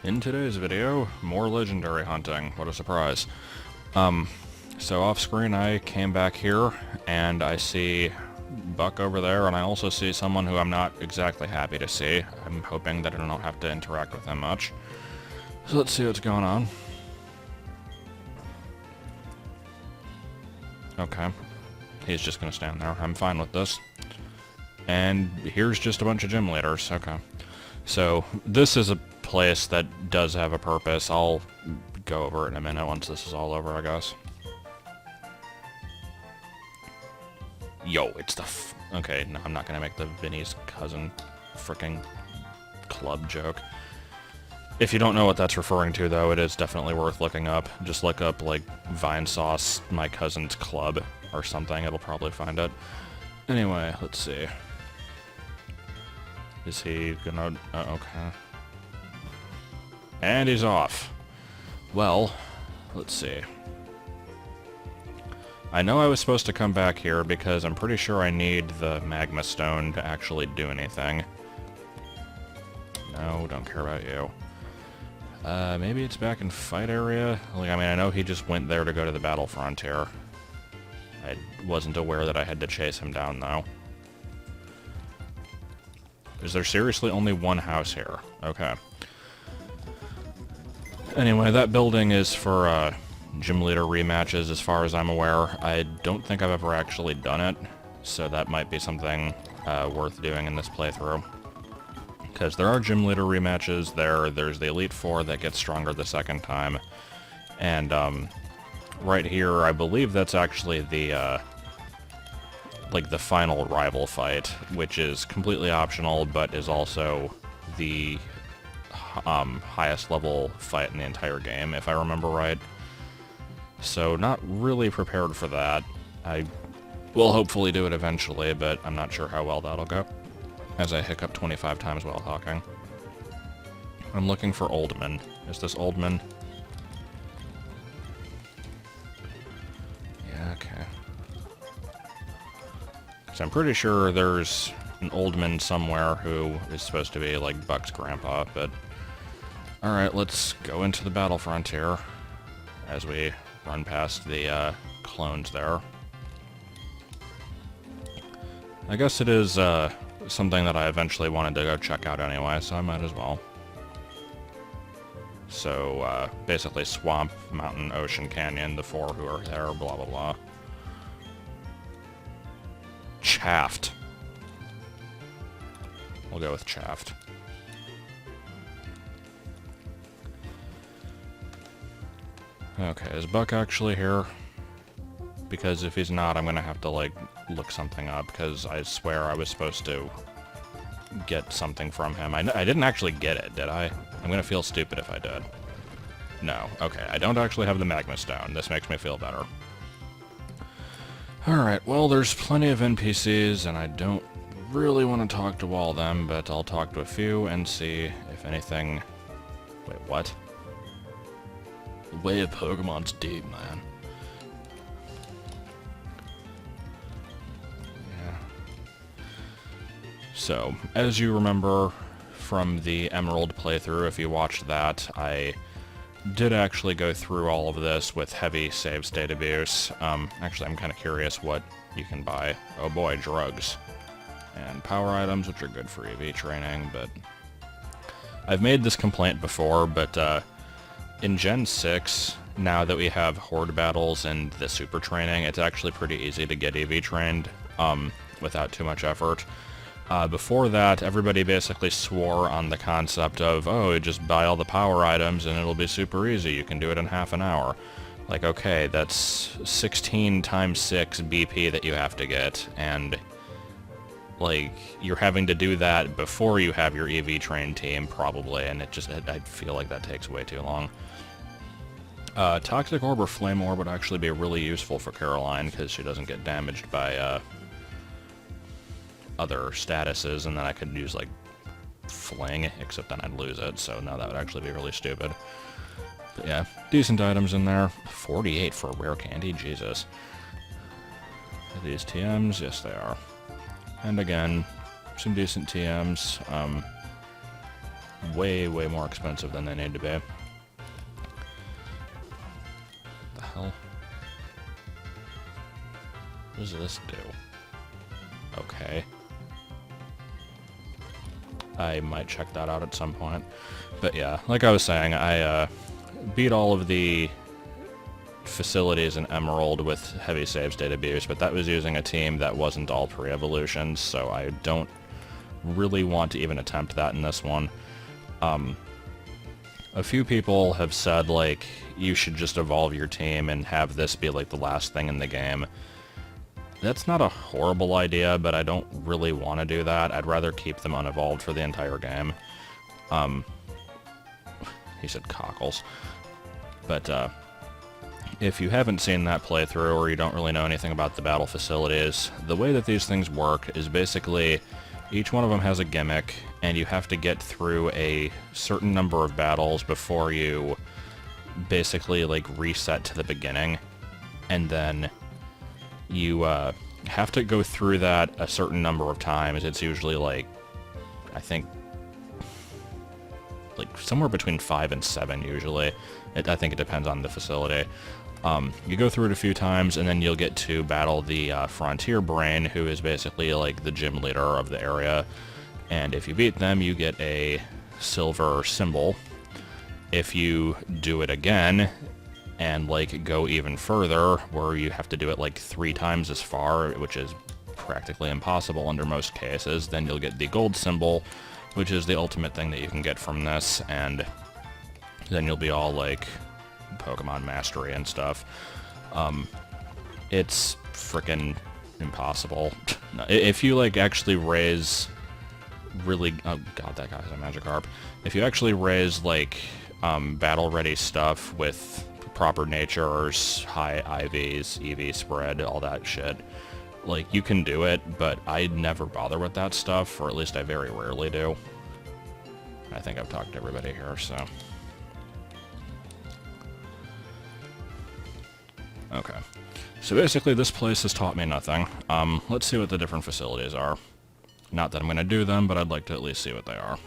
In today's video, more legendary hunting. What a surprise. So off screen I came back here, and I see Buck over there, and I also see someone who I'm not exactly happy to see. I'm hoping that I don't have to interact with him much. So let's see what's going on. Okay. He's just gonna stand there. I'm fine with this. And here's just a bunch of gym leaders. Okay. So this is a place that does have a purpose. I'll go over it in a minute once this is all over, I guess. Yo, it's the okay, no, I'm not gonna make the Vinny's cousin fricking club joke. If you don't know what that's referring to, though, it is definitely worth looking up. Just look up, like, Vine Sauce, My Cousin's Club, or something. It'll probably find it. Anyway, let's see. Is he gonna... okay. And he's off. Well, let's see. I know I was supposed to come back here because I'm pretty sure I need the Magma Stone to actually do anything. No, don't care about you. Maybe it's back in fight area? Like, I mean, I know he just went there to go to the battle frontier. I wasn't aware that I had to chase him down, though. Is there seriously only one house here? Okay. Anyway, that building is for, gym leader rematches, as far as I'm aware. I don't think I've ever actually done it, so that might be something, worth doing in this playthrough. Because there are gym leader rematches there. There's the Elite Four that gets stronger the second time. And, right here, I believe that's actually the, like, the final rival fight, which is completely optional, but is also the, highest level fight in the entire game, if I remember right. So, not really prepared for that. I will hopefully do it eventually, but I'm not sure how well that'll go. As I hiccup 25 times while talking. I'm looking for Oldman. Is this Oldman? Yeah, okay. So I'm pretty sure there's an Oldman somewhere who is supposed to be, like, Buck's grandpa, but... Alright, let's go into the battle frontier as we run past the, clones there. I guess it is, something that I eventually wanted to go check out anyway, so I might as well. So, basically Swamp, Mountain, Ocean, Canyon, the four who are there, blah blah blah. Chaffed. We'll go with Chaffed. Okay, is Buck actually here? Because if he's not, I'm gonna have to, like, look something up, because I swear I was supposed to get something from him. I didn't actually get it, did I? I'm gonna feel stupid if I did. No. Okay, I don't actually have the Magma Stone. This makes me feel better. Alright, well, there's plenty of NPCs, and I don't really want to talk to all of them, but I'll talk to a few and see if anything... Wait, what? The way of Pokemon's deep, man. So, as you remember from the Emerald playthrough, if you watched that, I did actually go through all of this with heavy save state abuse. Actually, I'm kind of curious what you can buy. Oh boy, drugs. And power items, which are good for EV training, but... I've made this complaint before, but in Gen 6, now that we have Horde battles and the super training, it's actually pretty easy to get EV trained, without too much effort. Before that, everybody basically swore on the concept of, oh, just buy all the power items and it'll be super easy, you can do it in half an hour. Like, okay, that's 16 times 6 BP that you have to get, and, like, you're having to do that before you have your EV trained team, probably, and it just, I feel like that takes way too long. Toxic Orb or Flame Orb would actually be really useful for Caroline, because she doesn't get damaged by, other statuses, and then I could use, like, Fling, except then I'd lose it, so no, that would actually be really stupid. But yeah, decent items in there. 48 for a rare candy, Jesus. Are these TMs? Yes, they are. And again, some decent TMs. way, way more expensive than they need to be. What the hell? What does this do? Okay. I might check that out at some point. But yeah, like I was saying, I beat all of the facilities in Emerald with heavy save state abuse, but that was using a team that wasn't all pre-evolutions, so I don't really want to even attempt that in this one. A few people have said, like, you should just evolve your team and have this be, like, the last thing in the game. That's not a horrible idea, but I don't really want to do that. I'd rather keep them unevolved for the entire game. He said cockles. But, if you haven't seen that playthrough, or you don't really know anything about the battle facilities, the way that these things work is basically each one of them has a gimmick, and you have to get through a certain number of battles before you basically, like, reset to the beginning. And then you have to go through that a certain number of times. It's usually, like, I think, like, somewhere between 5 and 7, usually. I think it depends on the facility. You go through it a few times, and then you'll get to battle the Frontier Brain, who is basically, like, the gym leader of the area. And if you beat them, you get a silver symbol. If you do it again, and, like, go even further, where you have to do it, like, 3 times as far, which is practically impossible under most cases, then you'll get the gold symbol, which is the ultimate thing that you can get from this, and then you'll be all, like, Pokemon Mastery and stuff. It's frickin' impossible. If you, like, actually raise really... Oh, God, that guy's a Magikarp. If you actually raise, like, battle-ready stuff with proper natures, high IVs, EV spread, all that shit, like, you can do it, but I never bother with that stuff, or at least I very rarely do. I think I've talked to everybody here, so... Okay. So basically, this place has taught me nothing. Let's see what the different facilities are. Not that I'm going to do them, but I'd like to at least see what they are.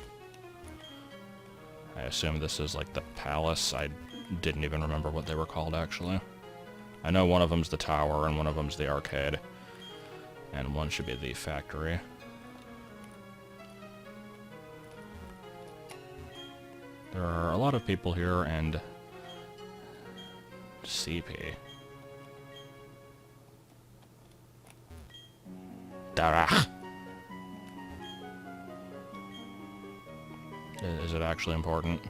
I assume this is, like, the palace. I didn't even remember what they were called, actually. I know one of them's the tower, and one of them's the arcade. And one should be the factory. There are a lot of people here, and... CP. Darach. Is it actually important?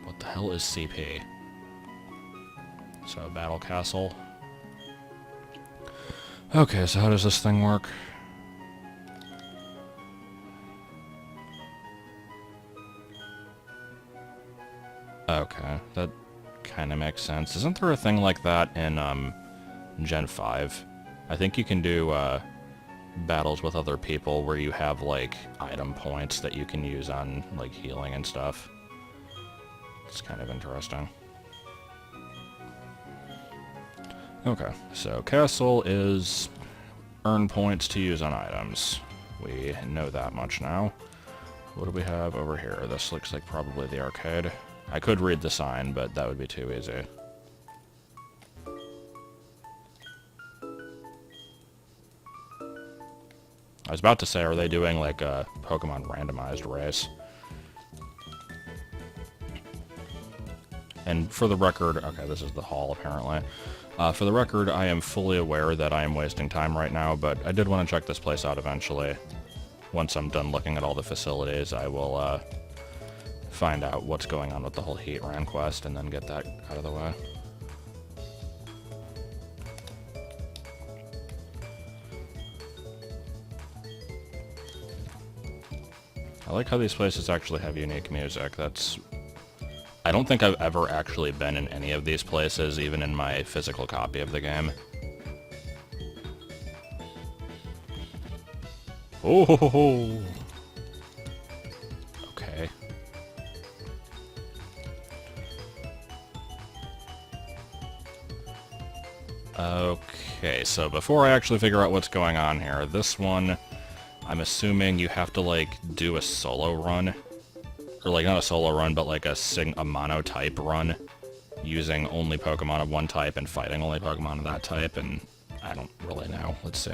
What the hell is CP? So, Battle Castle. Okay, so how does this thing work? Okay, that kind of makes sense. Isn't there a thing like that in Gen 5? I think you can do battles with other people where you have, like, item points that you can use on, like, healing and stuff. It's kind of interesting. Okay, so castle is earn points to use on items. We know that much now. What do we have over here? This looks like probably the arcade. I could read the sign, but that would be too easy. I was about to say, are they doing, like, a Pokemon randomized race? And for the record, okay, this is the hall, apparently. For the record, I am fully aware that I am wasting time right now, but I did want to check this place out eventually. Once I'm done looking at all the facilities, I will, find out what's going on with the whole Heatran quest, and then get that out of the way. I like how these places actually have unique music. That's... I don't think I've ever actually been in any of these places, even in my physical copy of the game. Oh ho ho ho! Okay. Okay, so before I actually figure out what's going on here, this one I'm assuming you have to, like, do a solo run. Or, like, not a solo run, but, like, a mono-type run. Using only Pokemon of one type and fighting only Pokemon of that type, and I don't really know. Let's see.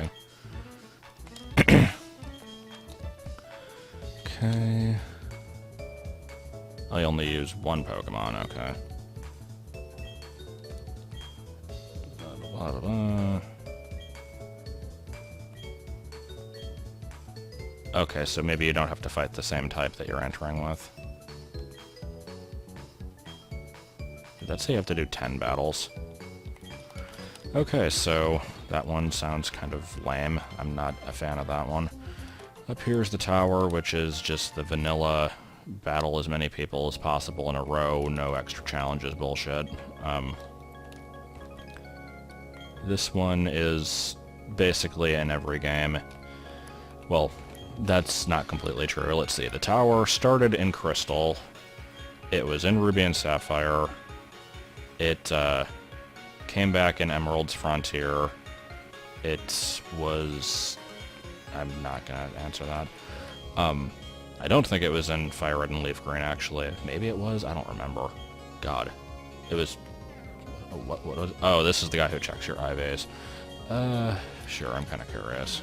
Okay. I only use one Pokemon, okay. Okay, so maybe you don't have to fight the same type that you're entering with. Did that say you have to do 10 battles? Okay, so that one sounds kind of lame. I'm not a fan of that one. Up here's the tower, which is just the vanilla battle as many people as possible in a row, no extra challenges bullshit. This one is basically in every game. Well, that's not completely true. Let's see. The tower started in Crystal. It was in Ruby and Sapphire. It came back in Emerald's Frontier. It was... I'm not gonna answer that. I don't think it was in Fire Red and Leaf Green, actually. Maybe it was? I don't remember. God. It was... What was... Oh, this is the guy who checks your IVs. Sure, I'm kind of curious.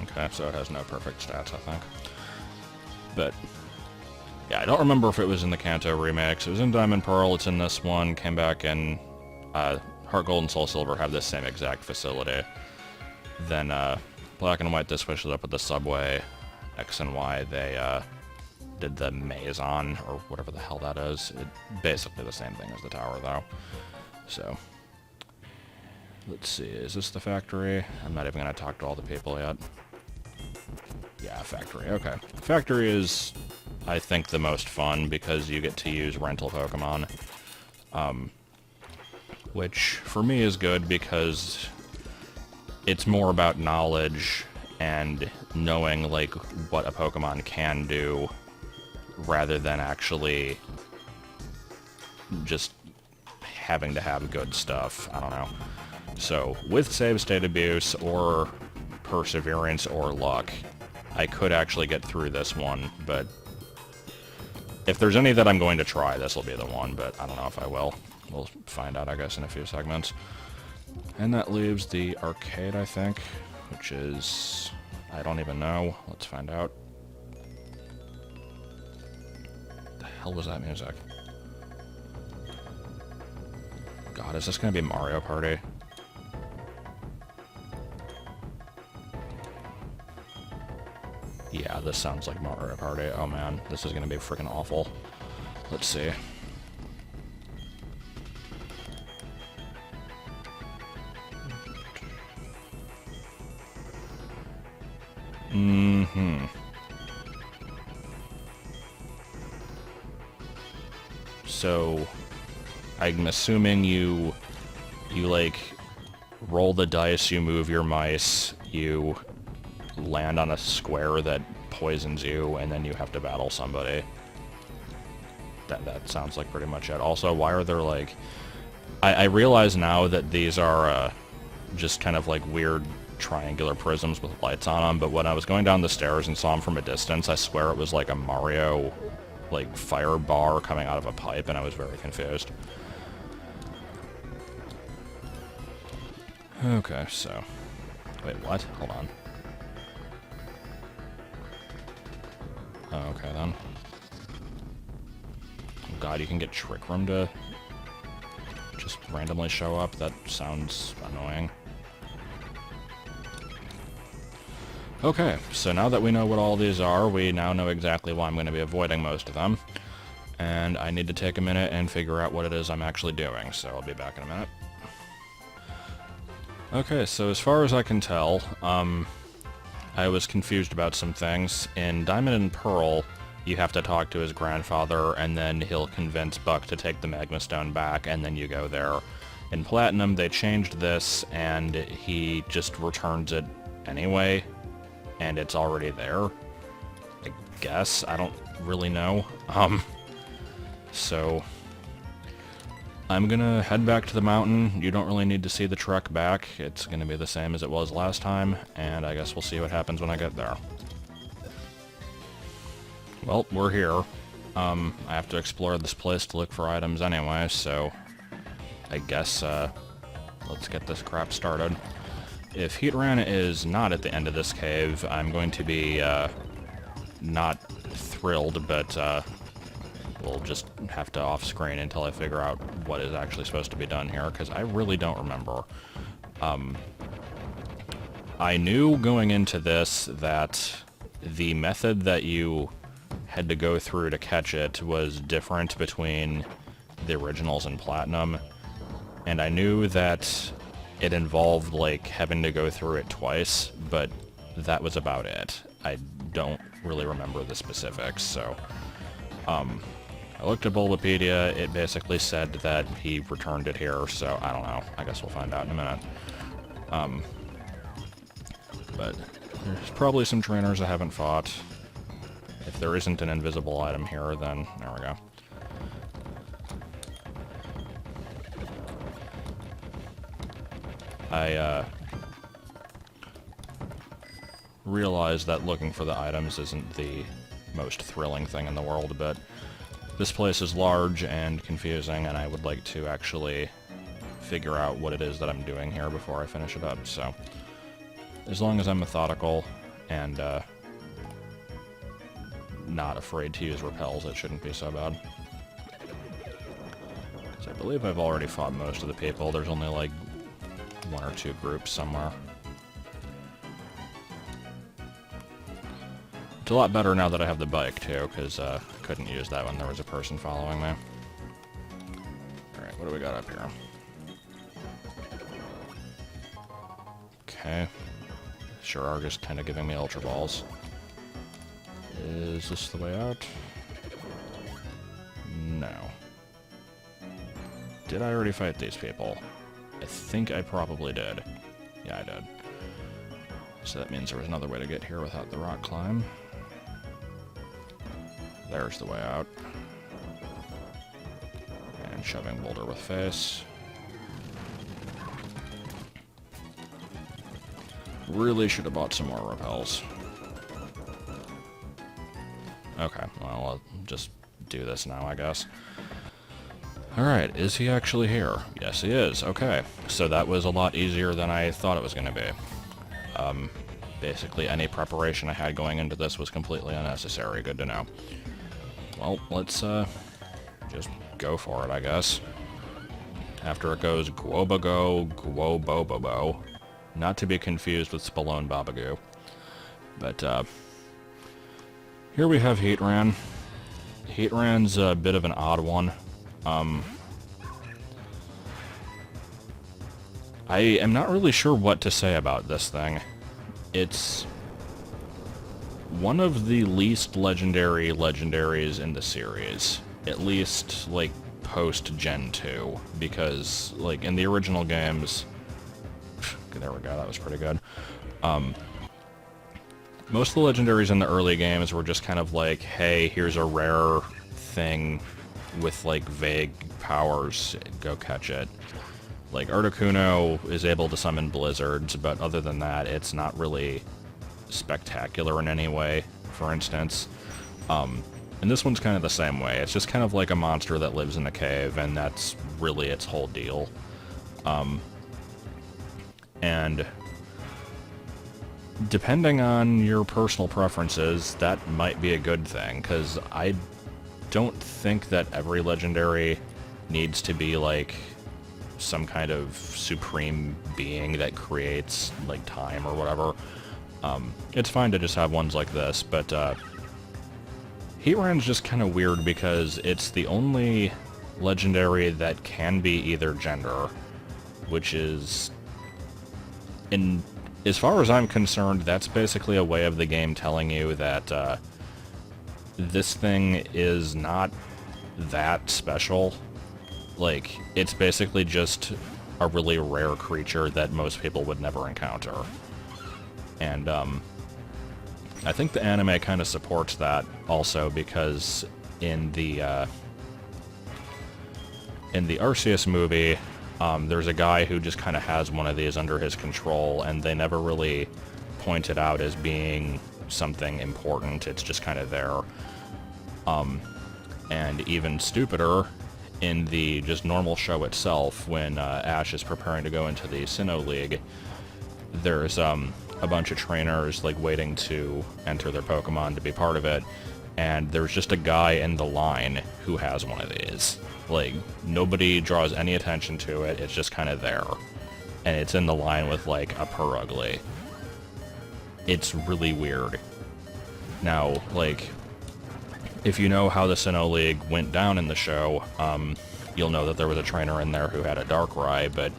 Okay, so it has no perfect stats, I think. But... yeah, I don't remember if it was in the Kanto remix. It was in Diamond Pearl, it's in this one, came back in... Heart Gold and Soul Silver have this same exact facility. Then, Black and White, this switches up with the subway. X and Y, they, did the Maison, or whatever the hell that is. Basically the same thing as the tower, though. So, let's see, is this the factory? I'm not even gonna talk to all the people yet. Yeah, factory, okay. Factory is, I think, the most fun, because you get to use rental Pokemon. Which, for me, is good because it's more about knowledge and knowing, like, what a Pokemon can do, rather than actually just having to have good stuff. I don't know. So, with Save State Abuse, or Perseverance, or Luck, I could actually get through this one, but if there's any that I'm going to try, this will be the one, but I don't know if I will. We'll find out, I guess, in a few segments. And that leaves the arcade, I think, which is... I don't even know. Let's find out. The hell was that music? God, is this going to be Mario Party? Yeah, this sounds like Mario Party. Oh man, this is going to be freaking awful. Let's see. So, I'm assuming you like, roll the dice, you move your mice, you land on a square that poisons you, and then you have to battle somebody. That sounds like pretty much it. Also, why are there, like... I realize now that these are, just kind of, like, weird triangular prisms with lights on them, but when I was going down the stairs and saw them from a distance, I swear it was like a Mario, like, fire bar coming out of a pipe, and I was very confused. Okay, so... Wait, what? Hold on. Oh, okay, then. Oh god, you can get Trick Room to just randomly show up? That sounds annoying. Okay, so now that we know what all these are, we now know exactly why I'm going to be avoiding most of them. And I need to take a minute and figure out what it is I'm actually doing, so I'll be back in a minute. Okay, so as far as I can tell, I was confused about some things. In Diamond and Pearl, you have to talk to his grandfather, and then he'll convince Buck to take the Magma Stone back, and then you go there. In Platinum, they changed this, and he just returns it anyway, and it's already there. I guess. I don't really know. So... I'm gonna head back to the mountain. You don't really need to see the trek back. It's gonna be the same as it was last time, and I guess we'll see what happens when I get there. Well, we're here. I have to explore this place to look for items anyway, so I guess, let's get this crap started. If Heatran is not at the end of this cave, I'm going to be, not thrilled, but, we'll just have to off-screen until I figure out what is actually supposed to be done here, because I really don't remember. I knew going into this that the method that you had to go through to catch it was different between the originals and Platinum, and I knew that it involved, like, having to go through it twice, but that was about it. I don't really remember the specifics, so, I looked at Bulbapedia. It basically said that he returned it here, so I don't know. I guess we'll find out in a minute. But there's probably some trainers I haven't fought. If there isn't an invisible item here, then there we go. I realize that looking for the items isn't the most thrilling thing in the world, but this place is large and confusing, and I would like to actually figure out what it is that I'm doing here before I finish it up, so as long as I'm methodical and not afraid to use repels, it shouldn't be so bad. So I believe I've already fought most of the people. There's only like 1 or 2 groups somewhere. It's a lot better now that I have the bike, too, because I couldn't use that when there was a person following me. Alright, what do we got up here? Okay. Sure are just kind of giving me Ultra Balls. Is this the way out? No. Did I already fight these people? I think I probably did. Yeah, I did. So that means there was another way to get here without the rock climb. There's the way out. And shoving boulder with face. Really should have bought some more repels. Okay, well, I'll just do this now, I guess. Alright, is he actually here? Yes, he is. Okay, so that was a lot easier than I thought it was going to be. Basically, any preparation I had going into this was completely unnecessary. Good to know. Well, let's, just go for it, I guess. After it goes Guobago, Guobobobo. Not to be confused with Spallone Babagoo. But, here we have Heatran. Heatran's a bit of an odd one. I am not really sure what to say about this thing. It's one of the least legendary legendaries in the series. At least, like, post-Gen 2. Because, like, in the original games... There we go, that was pretty good. Most of the legendaries in the early games were just kind of like, hey, here's a rare thing with, like, vague powers. Go catch it. Like, Articuno is able to summon blizzards, but other than that, it's not really spectacular in any way, for instance. And this one's kind of the same way. It's just kind of like a monster that lives in a cave, and that's really its whole deal. And depending on your personal preferences, that might be a good thing, because I don't think that every legendary needs to be, like, some kind of supreme being that creates, like, time or whatever. It's fine to just have ones like this, but Heatran's just kind of weird because it's the only legendary that can be either gender, which is, as far as I'm concerned, that's basically a way of the game telling you that this thing is not that special. Like, it's basically just a really rare creature that most people would never encounter. And, I think the anime kind of supports that also, because in the in the Arceus movie, there's a guy who just kind of has one of these under his control, and they never really point it out as being something important. It's just kind of there. And even stupider, in the just normal show itself, when Ash is preparing to go into the Sinnoh League, there's a bunch of trainers like waiting to enter their Pokemon to be part of it, and there's just a guy in the line who has one of these. Like, nobody draws any attention to it, it's just kind of there. And it's in the line with, like, a Purugly. It's really weird. Now, like, if you know how the Sinnoh League went down in the show, you'll know that there was a trainer in there who had a Darkrai, but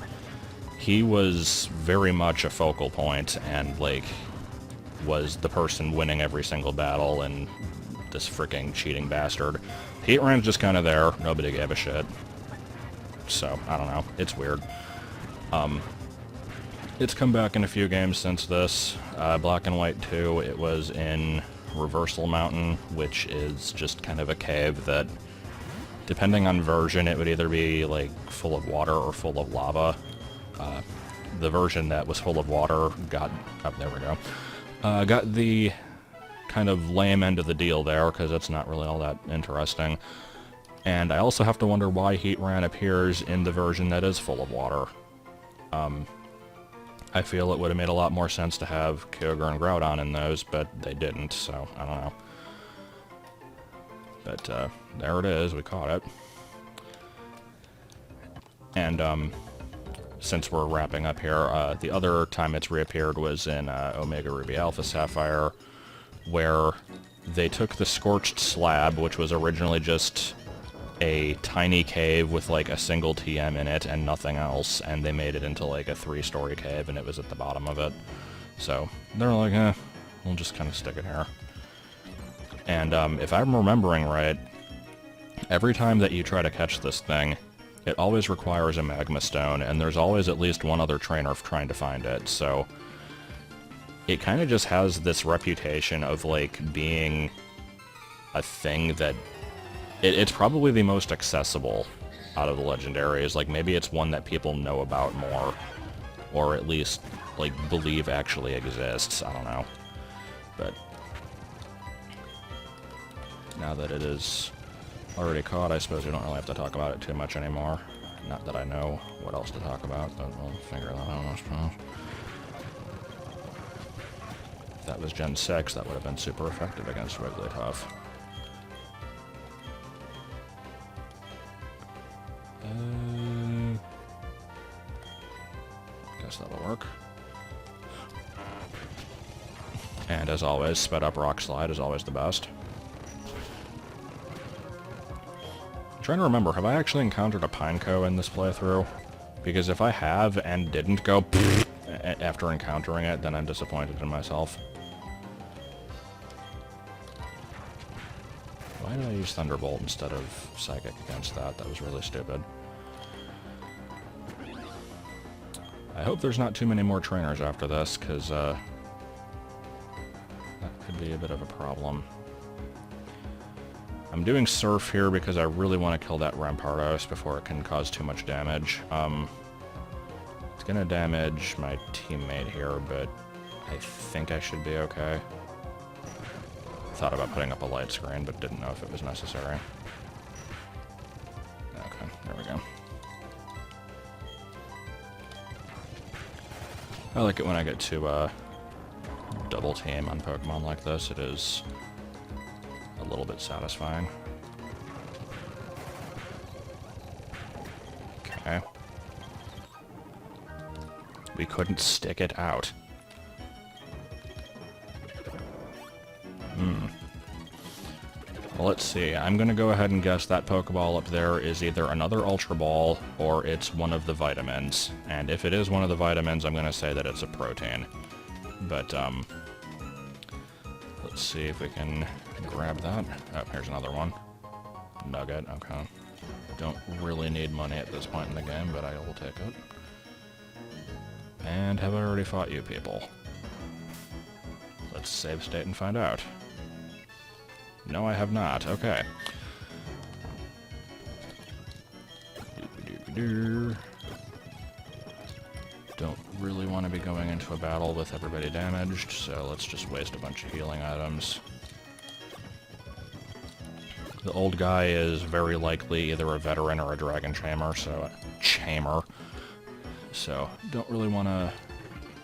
he was very much a focal point and, like, was the person winning every single battle, and this freaking cheating bastard. Heatran's just kind of there. Nobody gave a shit. So, I don't know. It's weird. It's come back in a few games since this. Black and White 2, it was in Reversal Mountain, which is just kind of a cave that, depending on version, it would either be, like, full of water or full of lava. The version that was full of water got... oh, there we go. Got the kind of lame end of the deal there, because it's not really all that interesting. And I also have to wonder why Heatran appears in the version that is full of water. I feel it would have made a lot more sense to have Kyogre and Groudon in those, but they didn't, so I don't know. But there it is, we caught it. And since we're wrapping up here, the other time it's reappeared was in Omega Ruby Alpha Sapphire, where they took the Scorched Slab, which was originally just a tiny cave with like a single TM in it and nothing else, and they made it into like a 3-story cave, and it was at the bottom of it. So they're like, we'll just kind of stick it here. And if I'm remembering right, every time that you try to catch this thing, it always requires a Magma Stone, and there's always at least one other trainer trying to find it, so it kind of just has this reputation of, like, being a thing that... It's probably the most accessible out of the legendaries. Like, maybe it's one that people know about more, or at least, like, believe actually exists. I don't know. But now that it is already caught, I suppose we don't really have to talk about it too much anymore. Not that I know what else to talk about, but we'll figure that out, I suppose. If that was Gen 6, that would have been super effective against Wigglytuff. Guess that'll work. And as always, sped up Rock Slide is always the best. I'm trying to remember, have I actually encountered a Pineco in this playthrough? Because if I have and didn't go after encountering it, then I'm disappointed in myself. Why did I use Thunderbolt instead of Psychic against that? That was really stupid. I hope there's not too many more trainers after this, because that could be a bit of a problem. I'm doing Surf here because I really want to kill that Rampardos before it can cause too much damage. It's gonna damage my teammate here, but I think I should be okay. Thought about putting up a light screen, but didn't know if it was necessary. Okay, there we go. I like it when I get to double team on Pokemon like this. It is a little bit satisfying. Okay. We couldn't stick it out. Well, let's see. I'm gonna go ahead and guess that Pokeball up there is either another Ultra Ball or it's one of the vitamins. And if it is one of the vitamins, I'm gonna say that it's a protein. But, let's see if we can grab that. Oh, here's another one. Nugget, okay. Don't really need money at this point in the game, but I will take it. And have I already fought you people? Let's save state and find out. No, I have not. Okay. Doop-a-doo. Don't really want to be going into a battle with everybody damaged, so let's just waste a bunch of healing items. The old guy is very likely either a veteran or a dragon chamer, so don't really want to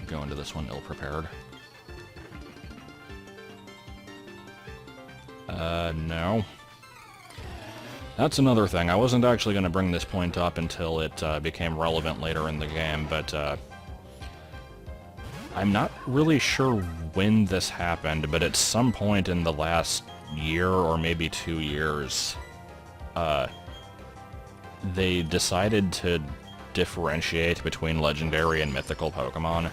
go into this one ill-prepared. No. That's another thing. I wasn't actually going to bring this point up until it became relevant later in the game, but I'm not really sure when this happened, but at some point in the last year or maybe 2 years, they decided to differentiate between legendary and mythical Pokemon.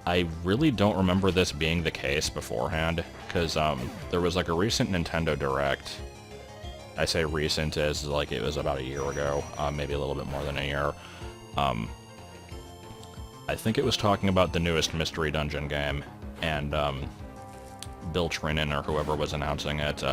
I really don't remember this being the case beforehand, because there was like a recent Nintendo Direct. I say recent as like it was about a year ago, maybe a little bit more than a year. I think it was talking about the newest Mystery Dungeon game, and Bill Trinan, or whoever was announcing it,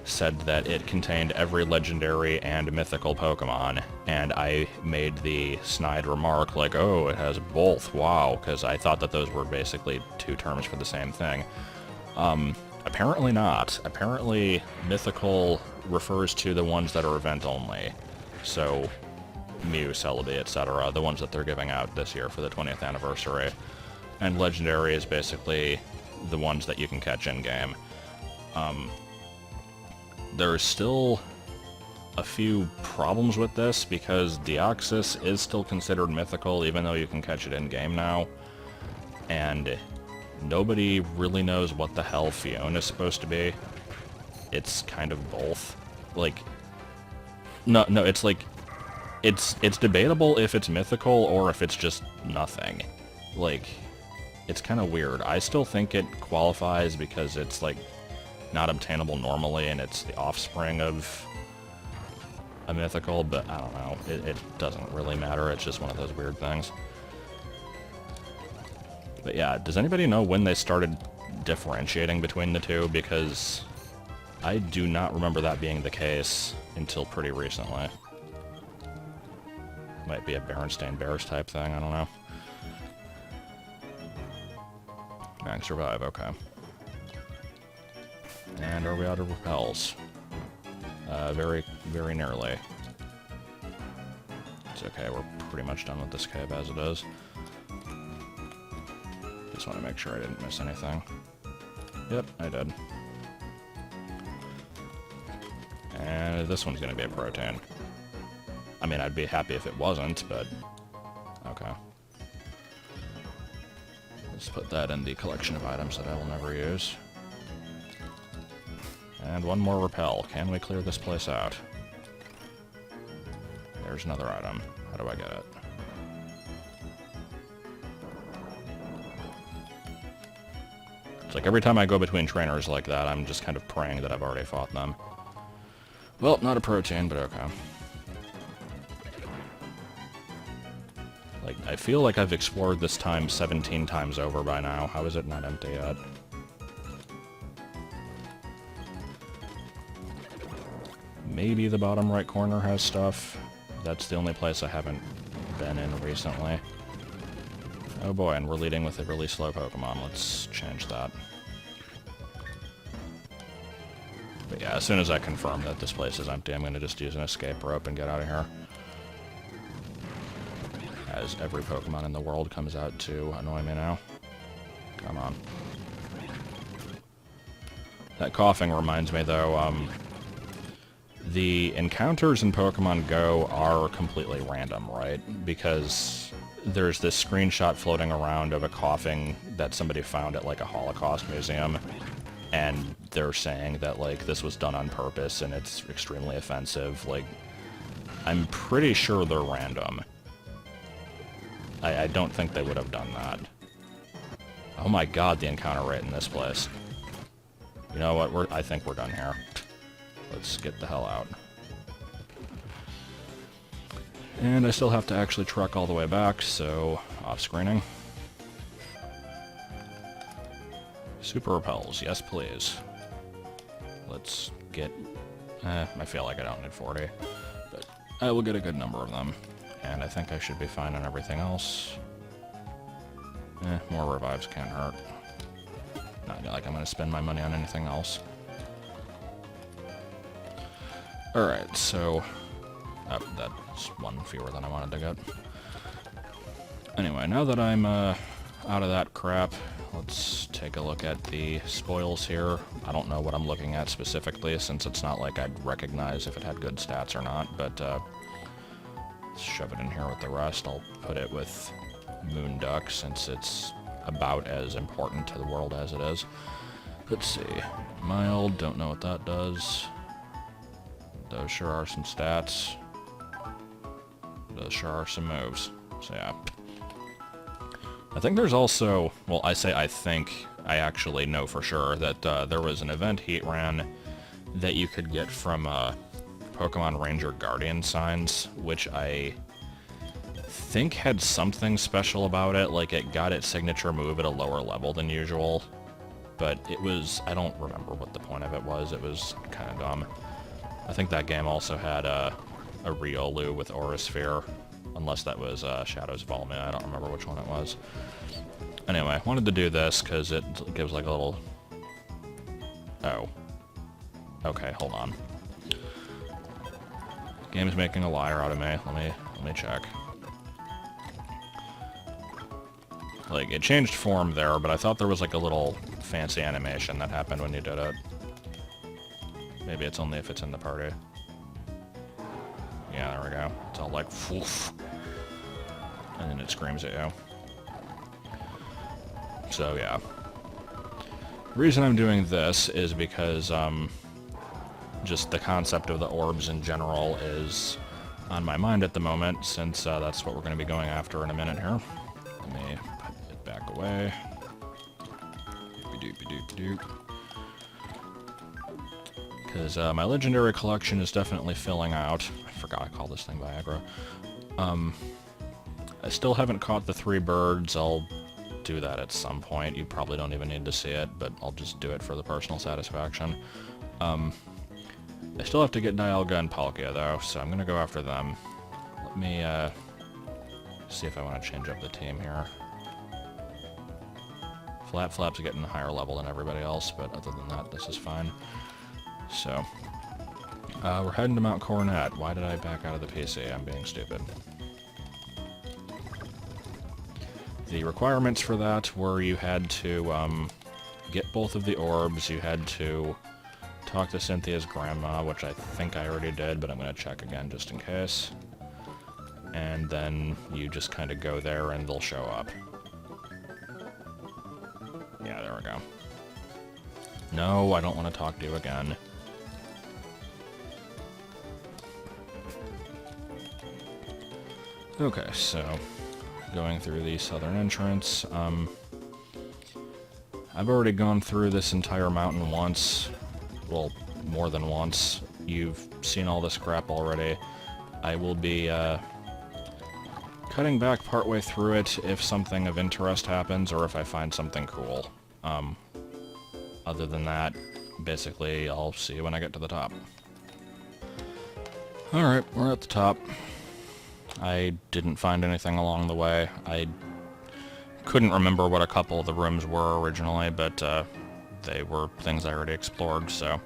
said that it contained every legendary and mythical Pokemon, and I made the snide remark like, oh, it has both, wow, because I thought that those were basically two terms for the same thing. Apparently not. Apparently mythical refers to the ones that are event only, so Mew, Celebi, etc., the ones that they're giving out this year for the 20th anniversary, and legendary is basically the ones that you can catch in-game. There's still a few problems with this, because Deoxys is still considered mythical, even though you can catch it in-game now, and nobody really knows what the hell Fiona is supposed to be. It's kind of both. Like, no, it's like, it's debatable if it's mythical or if it's just nothing. Like, it's kind of weird. I still think it qualifies because it's, like, not obtainable normally, and it's the offspring of a mythical, but I don't know. It doesn't really matter. It's just one of those weird things. But yeah, does anybody know when they started differentiating between the two? Because I do not remember that being the case until pretty recently. Might be a Berenstain Bears type thing, I don't know. Max Revive, okay. And are we out of repels? Very, very nearly. It's okay, we're pretty much done with this cave as it is. Just want to make sure I didn't miss anything. Yep, I did. And this one's gonna be a protein. I mean, I'd be happy if it wasn't, but okay. Let's put that in the collection of items that I will never use. And one more repel. Can we clear this place out? There's another item. How do I get it? It's like every time I go between trainers like that, I'm just kind of praying that I've already fought them. Well, not a protein, but okay. Like, I feel like I've explored this time 17 times over by now. How is it not empty yet? Maybe the bottom right corner has stuff. That's the only place I haven't been in recently. Oh boy, and we're leading with a really slow Pokemon. Let's change that. But yeah, as soon as I confirm that this place is empty, I'm going to just use an escape rope and get out of here. As every Pokemon in the world comes out to annoy me now. Come on. That coughing reminds me, though, the encounters in Pokemon Go are completely random, right? Because there's this screenshot floating around of a coughing that somebody found at, like, a Holocaust museum, and they're saying that, like, this was done on purpose and it's extremely offensive. Like, I'm pretty sure they're random. I don't think they would have done that. Oh my god, the encounter rate in this place. You know what, I think we're done here. Let's get the hell out. And I still have to actually truck all the way back, so off-screening. Super repels, yes please. Let's get... I feel like I don't need 40. But I will get a good number of them. And I think I should be fine on everything else. More revives can't hurt. Not like I'm going to spend my money on anything else. Alright, so... that's one fewer than I wanted to get. Anyway, now that I'm out of that crap, let's take a look at the spoils here. I don't know what I'm looking at specifically, since it's not like I'd recognize if it had good stats or not, but let's shove it in here with the rest. I'll put it with Moonduck, since it's about as important to the world as it is. Let's see. Mild, don't know what that does. Those sure are some stats. Those sure are some moves. So yeah. I think there's also, well, I say I think, I actually know for sure that there was an event Heatran that you could get from Pokemon Ranger Guardian signs, which I think had something special about it, like it got its signature move at a lower level than usual, but it was, I don't remember what the point of it was kind of dumb. I think that game also had a Riolu with Aura Sphere, unless that was Shadows of Almia, I don't remember which one it was. Anyway, I wanted to do this because it gives like a little... Oh. Okay, hold on. Game's making a liar out of me. Let me check. Like, it changed form there, but I thought there was like a little fancy animation that happened when you did it. Maybe it's only if it's in the party. Yeah, there we go. It's all like, woof. And then it screams at you. So, yeah. The reason I'm doing this is because, just the concept of the orbs in general is on my mind at the moment, since that's what we're going to be going after in a minute here. Let me put it back away. Doopy-doopy-doopy-doop. Because my legendary collection is definitely filling out. I forgot I called this thing Viagra. I still haven't caught the 3 birds. I'll do that at some point. You probably don't even need to see it, but I'll just do it for the personal satisfaction. I still have to get Dialga and Palkia, though, so I'm going to go after them. Let me see if I want to change up the team here. Flap's getting a higher level than everybody else, but other than that, this is fine. So, we're heading to Mount Coronet. Why did I back out of the PC? I'm being stupid. The requirements for that were you had to get both of the orbs, you had to talk to Cynthia's grandma, which I think I already did, but I'm going to check again just in case. And then you just kind of go there and they'll show up. Yeah, there we go. No, I don't want to talk to you again. Okay, so going through the southern entrance. I've already gone through this entire mountain once. Well, more than once. You've seen all this crap already. I will be cutting back partway through it if something of interest happens or if I find something cool. Other than that, basically, I'll see you when I get to the top. Alright, we're at the top. I didn't find anything along the way. I couldn't remember what a couple of the rooms were originally, but they were things I already explored, so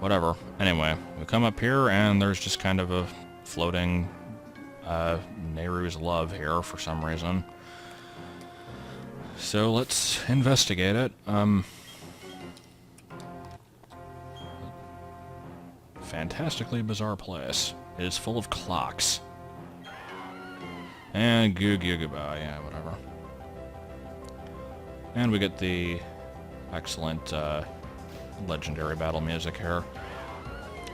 whatever. Anyway, we come up here, and there's just kind of a floating Nehru's Love here for some reason. So let's investigate it. Fantastically bizarre place. It is full of clocks. And goodbye, yeah, whatever. And we get the excellent legendary battle music here.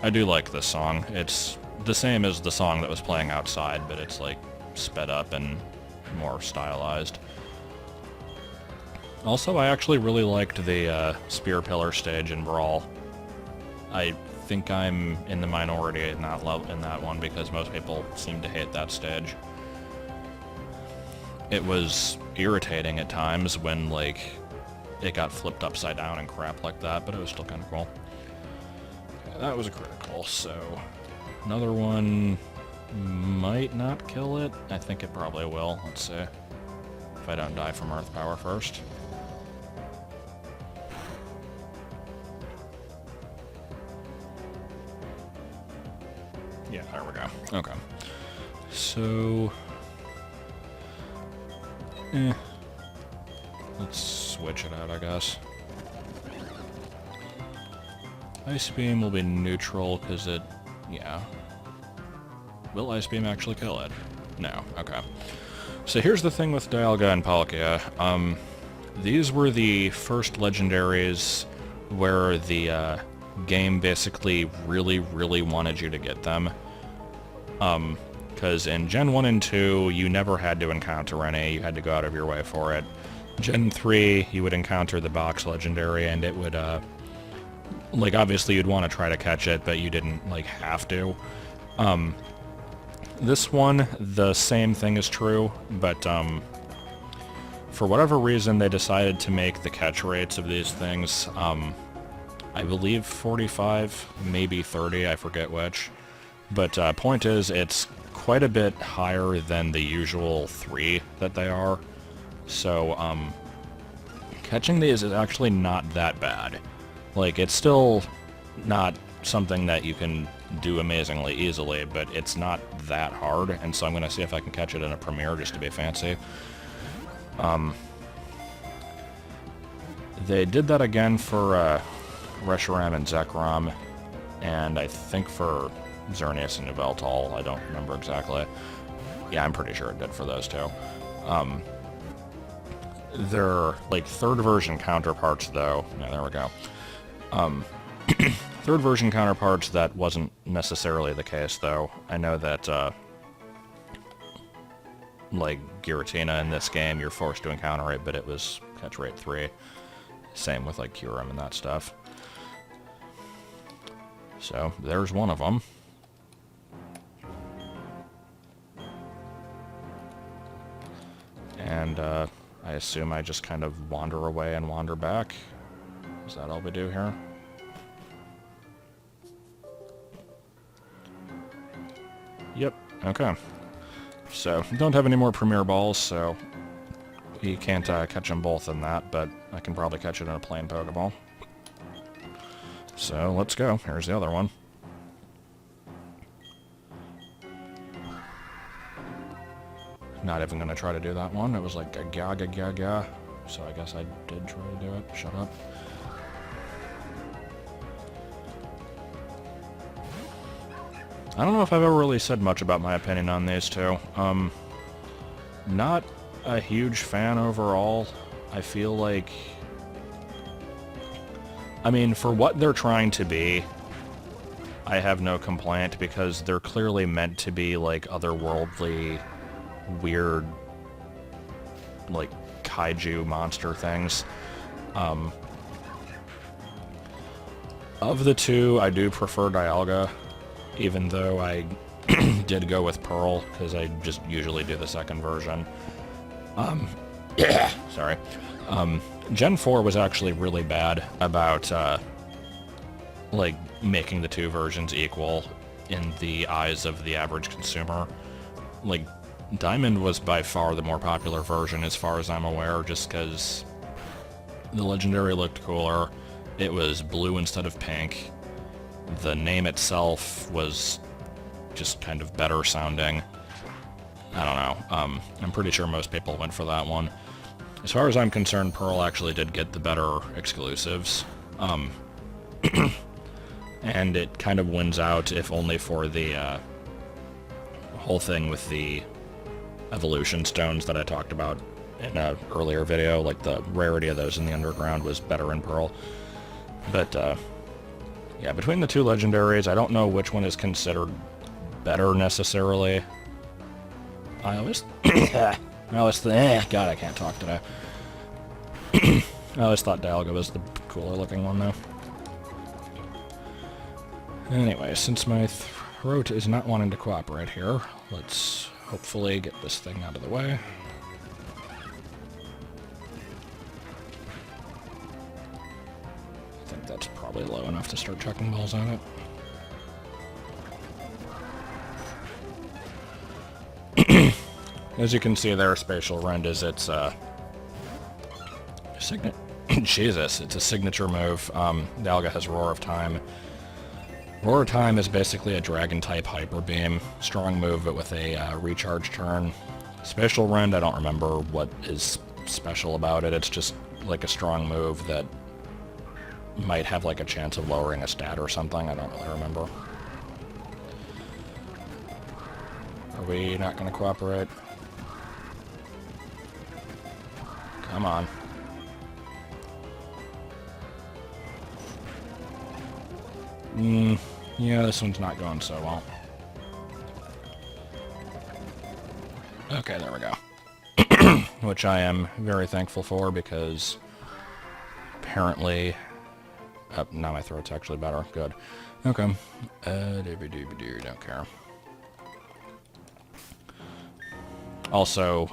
I do like this song. It's the same as the song that was playing outside, but it's like sped up and more stylized. Also, I actually really liked the Spear Pillar stage in Brawl. I think I'm in the minority in that one because most people seem to hate that stage. It was irritating at times when, like, it got flipped upside down and crap like that, but it was still kind of cool. Okay, that was a critical, so... Another one... might not kill it. I think it probably will. Let's see. If I don't die from Earth Power first. Yeah, there we go. Okay. So... let's switch it out, I guess. Ice Beam will be neutral, because it... yeah. Will Ice Beam actually kill it? No. Okay. So here's the thing with Dialga and Palkia. These were the first legendaries where the game basically really, really wanted you to get them. Because in Gen 1 and 2, you never had to encounter any, you had to go out of your way for it. Gen 3, you would encounter the box legendary, and it would, like, obviously you'd want to try to catch it, but you didn't, like, have to. This one, the same thing is true, but, for whatever reason, they decided to make the catch rates of these things, I believe 45, maybe 30, I forget which. But, point is, it's quite a bit higher than the usual 3 that they are. So, catching these is actually not that bad. Like, it's still not something that you can do amazingly easily, but it's not that hard, and so I'm gonna see if I can catch it in a premiere just to be fancy. They did that again for, Reshiram and Zekrom, and I think for Xerneas and Yveltal, I don't remember exactly. Yeah, I'm pretty sure it did for those two. They're, like, third version counterparts, though. Yeah, there we go. Third version counterparts, that wasn't necessarily the case, though. I know that, like, Giratina in this game, you're forced to encounter it, but it was catch rate 3. Same with, like, Kyurem and that stuff. So, there's one of them. And, I assume I just kind of wander away and wander back. Is that all we do here? Yep, okay. So, don't have any more Premier Balls, so you can't catch them both in that, but I can probably catch it in a plain Pokeball. So, let's go. Here's the other one. Not even going to try to do that one. It was like a ga. So I guess I did try to do it. Shut up. I don't know if I've ever really said much about my opinion on these two. Not a huge fan overall. I feel like... I mean, for what they're trying to be, I have no complaint, because they're clearly meant to be, like, otherworldly, weird, like, kaiju monster things. Of the two, I do prefer Dialga, even though I did go with Pearl, because I just usually do the second version. Sorry. Gen 4 was actually really bad about, like, making the two versions equal in the eyes of the average consumer. Like, Diamond was by far the more popular version, as far as I'm aware, just because the Legendary looked cooler. It was blue instead of pink. The name itself was just kind of better sounding. I don't know. I'm pretty sure most people went for that one. As far as I'm concerned, Pearl actually did get the better exclusives. And it kind of wins out, if only for the whole thing with the evolution stones that I talked about in an earlier video. Like, the rarity of those in the underground was better in Pearl. But, yeah, between the two legendaries, I don't know which one is considered better necessarily. I always... God, I can't talk today. I always thought Dialga was the cooler looking one, though. Anyway, since my throat is not wanting to cooperate here, let's hopefully get this thing out of the way. I think that's probably low enough to start chucking balls at it. As you can see there, Spatial Rend is its, Jesus, it's a signature move. Dialga has Roar of Time. Roar of Time is basically a Dragon-type Hyper Beam. Strong move, but with a recharge turn. Spatial Rend, I don't remember what is special about it. It's just like a strong move that might have like a chance of lowering a stat or something. I don't really remember. Are we not going to cooperate? Come on. Yeah, this one's not going so well. Okay, there we go. Which I am very thankful for, because apparently... Oh, now my throat's actually better. Good. Okay. Don't care. Also,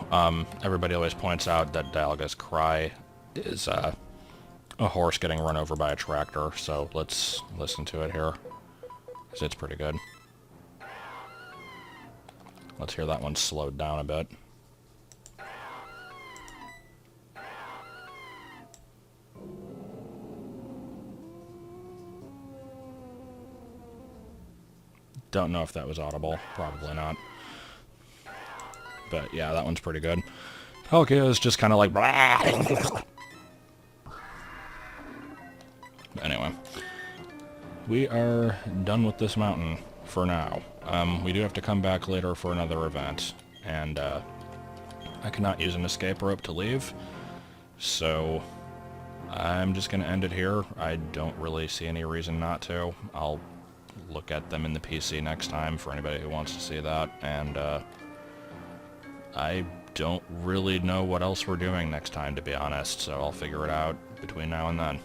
everybody always points out that Dialga's cry is a horse getting run over by a tractor, so let's listen to it here, because it's pretty good. Let's hear that one slowed down a bit. Don't know if that was audible. Probably not. But yeah, that one's pretty good. Palkia is just kind of like... But anyway. We are done with this mountain for now. We do have to come back later for another event. And I cannot use an escape rope to leave. So I'm just going to end it here. I don't really see any reason not to. I'll look at them in the PC next time for anybody who wants to see that. And I don't really know what else we're doing next time, to be honest, so I'll figure it out between now and then.